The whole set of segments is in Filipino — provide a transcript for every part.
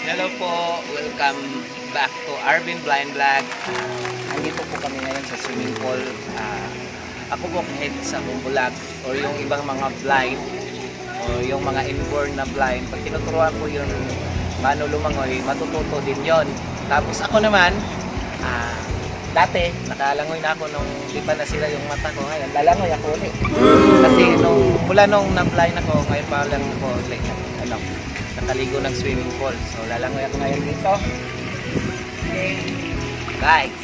Hello po, welcome back to Arvin Blind Vlog. Nandito po kami ngayon sa swimming pool. Ako po kahit sa bumbulag o yung ibang mga blind o yung mga inborn na blind, pag tinuturuan ko yung paano lumangoy, matututo din yon. Tapos ako naman, dati nakalangoy na ako nung di pa nasira yung mata ko. Ngayon, lalangoy ako ulit. Kasi mula nung na-blind ako, ngayon pa lang ako ulit. Nakaligo ng swimming pool. So lalangoy ako ngayon dito. Okay. Guys.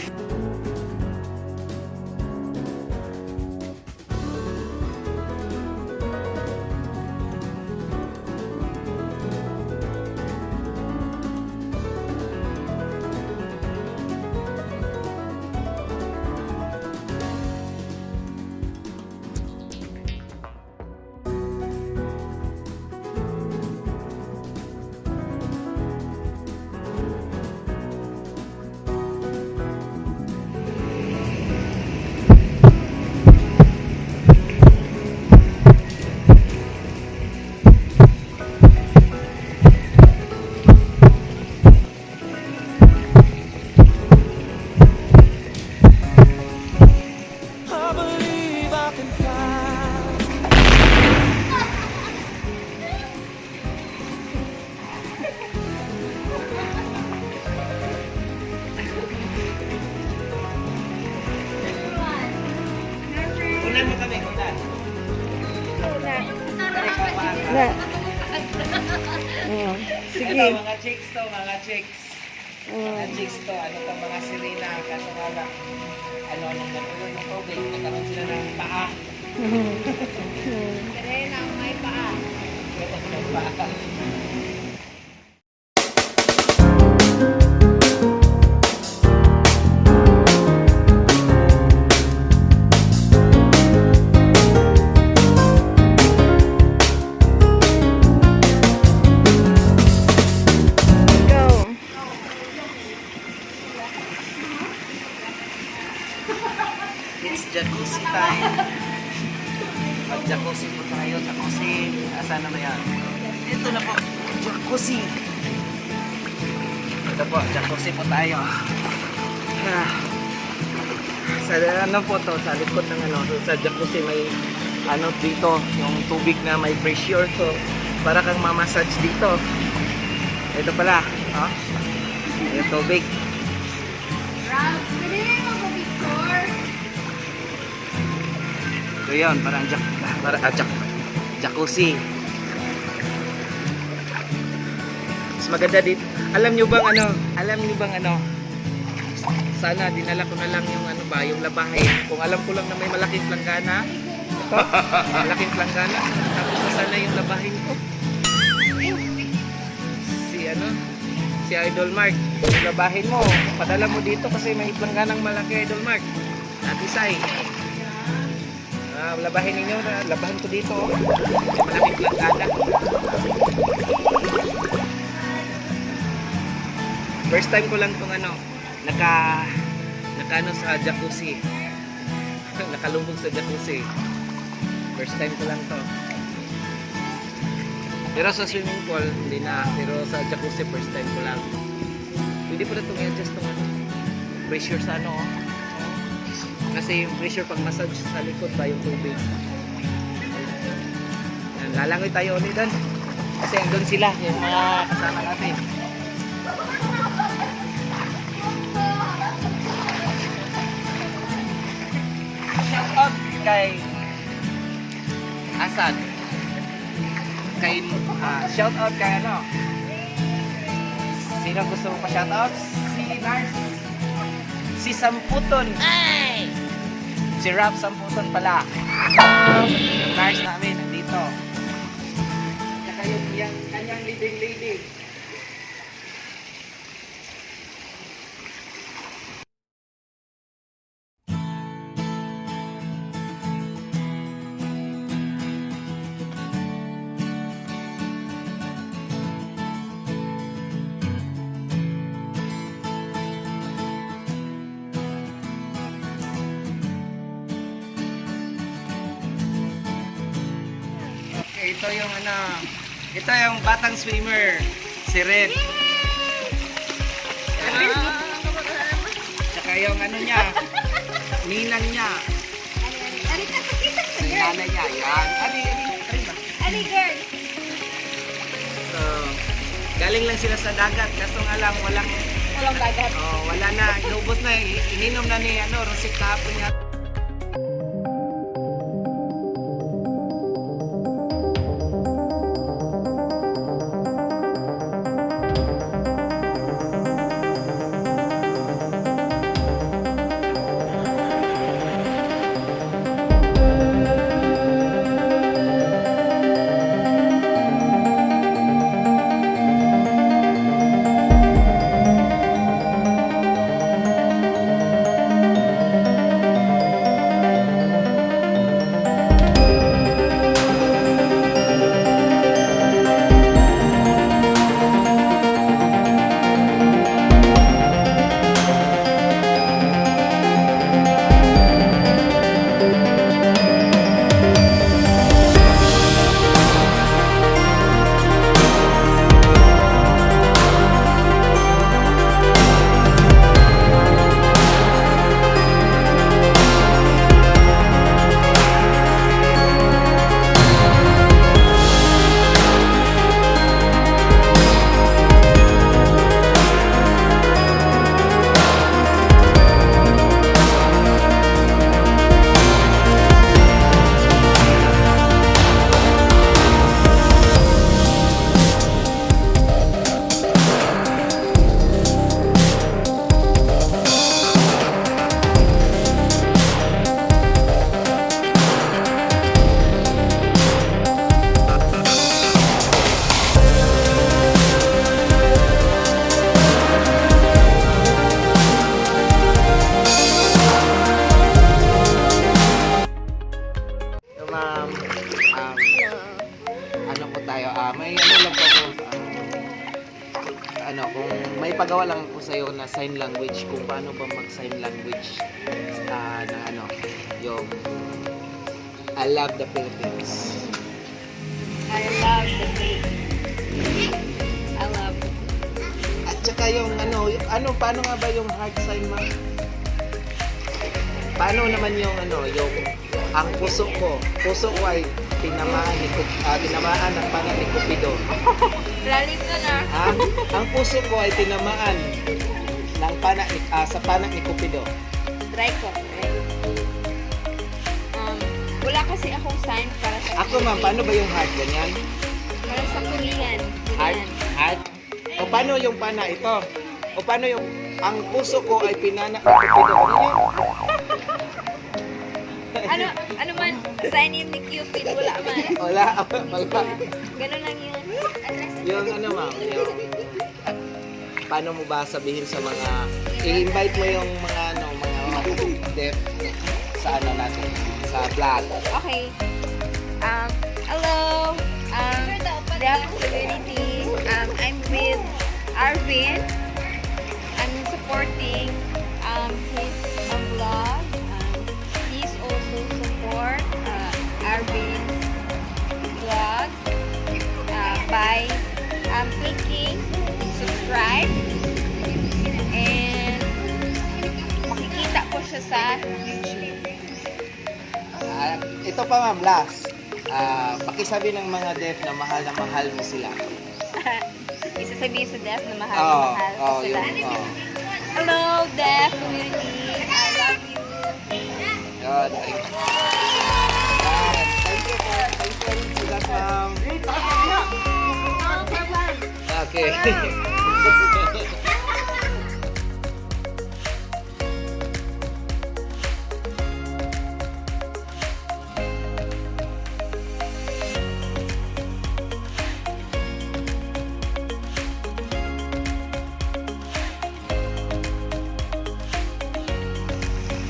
Unan mo kami, unan. Na. Sige. Ito, mga chicks to, mga chicks. Mga chicks to, ano to, mga sirena, kaso nga lang, anong natulog ng tubig, nagkaroon sila ng paa. Sirena ang may paa. May paa. It's jacuzzi time. Mag-jacuzzi po tayo. Jacuzzi. Asan na ba yan? Ito na po. Jacuzzi. Ito po. Jacuzzi po tayo. Sa ano po to? Sa likod ng ano. Sa jacuzzi may ano dito. Yung tubig na may pressure. So, para kang mamassage dito. Ito pala. Oh. Yung tubig. Rob, pwede na yung mag-picture. So yun, parang jacuzzi. Mas maganda dito. Alam nyo bang ano? Sana dinala ko na lang yung ano ba, yung labahin. Kung alam ko lang na may malaking planggana. Ito, malaking planggana. Tapos sana yung labahin ko. Si Idol Mark. Yung labahin mo, padala mo dito kasi may plangganang malaki, Idol Mark. Natisay. Labahin ninyo, labahan ko dito. Malaking planggana. First time ko lang itong naka sa jacuzzi. Nakalubog sa jacuzzi. First time ko lang to. Pero sa swimming pool, hindi na. Pero sa jacuzzi, first time ko lang. Pwede pa na itong i-adjust itong pressure sa ano. Kasi yung pressure pag massage sa likod ba yung tubig. Yan, lalangoy tayo ulit doon. Kasi andun sila, yung mga kasama natin. Shout out kay Asad. Shout out kay ano? Sino gusto mo pa shout out? Si Nars. Si Samputon. Ay! Si Rob Samputon pala. Yung Nars namin nandito. Saka yung kanyang leading lady. Ito yung batang swimmer, si Red. Tsaka yung ano niya, ninang niya, Ari ka, pakita ko, yung girl. nanay niya, yan. Ari ba? Ari, girl. So, galing lang sila sa dagat, kaso nga lang walang, Walang dagat. wala na, inubos na, ininom na ni Rosik kahapon niya. So, ma'am, ano po tayo, may ano lang po ako, ano, kung may pagawa lang po sa'yo na sign language, kung paano ba mag-sign language na ano, yung I love the Philippines. I love the cake. I love it. At saka yung ano, paano nga ba yung heart sign, ma'am? Paano naman yung ang puso ko ay tinamaan ng pana ni Cupido. Lalim ka na. Ang puso ko ay tinamaan ng sa pana ni Cupido. Try ko. Wala kasi akong sign para sa Ako, ma'am, paano ba yung heart? Ganyan? Para sa Korean. Heart? Heart? O paano yung pana? Ito? O paano yung ang puso ko ay pinana ni Cupido? Ano yun? Ano man, sign yun ni Cupid, wala man. Wala. Ganun lang yun. Yung ano, ma'am, yung paano mo ba sabihin sa mga i-invite mo yung mga deaf sa ano natin, sa vlog. Okay. Hello. Deaf community. I'm with Arvin. I'm supporting his vlog. Please also support Arvin's vlog by clicking subscribe, and makikita po siya sa YouTube. Ito pa, ma'am, last. Pakisabi ng mga deaf na mahal mo sila. Isasabihin sa deaf na mahal ko sila. Hello, deaf community. I love you. Yun. Thank you for that, ma'am. Okay.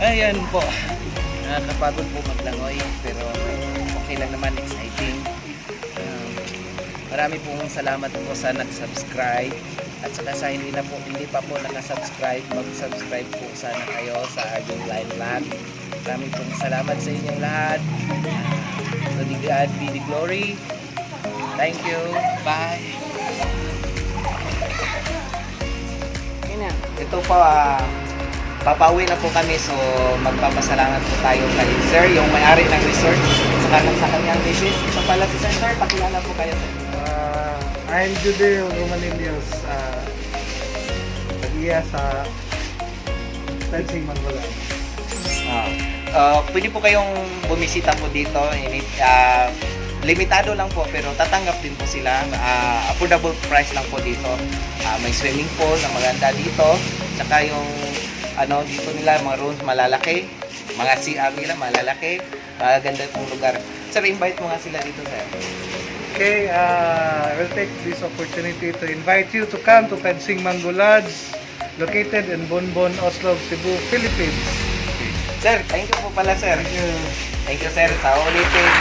Ayan po. Nakakapagod po maglangoy, pero okay lang naman, exciting. Marami pong salamat po sa nag-subscribe, at saka sa hindi pa po nakasubscribe, mag-subscribe po sana kayo sa Arvin Blind Vlog. Marami pong salamat sa inyong lahat. To God be the glory. Thank you. Bye. ito po, papauwi na po kami, so magpapasalamat po tayo kay Sir, yung may-ari ng resort, sa kanyang misis. Ito pala si Sir, pakilala po kayo, Sir. I'm Judeo Romanilios, tagiya sa Tensing Mangolan. Pwede po kayong bumisita po dito. Limitado lang po pero tatanggap din po sila. Affordable price lang po dito. May swimming pool na maganda dito. Tsaka yung dito nila mga rooms malalaki. Mga CR nila malalaki. Maganda pong lugar. Sir, invite mo nga sila dito, sir. Okay, I will take this opportunity to invite you to come to Tensing Mango Lodge, located in Bonbon, Oslo, Cebu, Philippines. Sir, thank you po pala, sir. Thank you. Thank you, sir. Sa ulitin.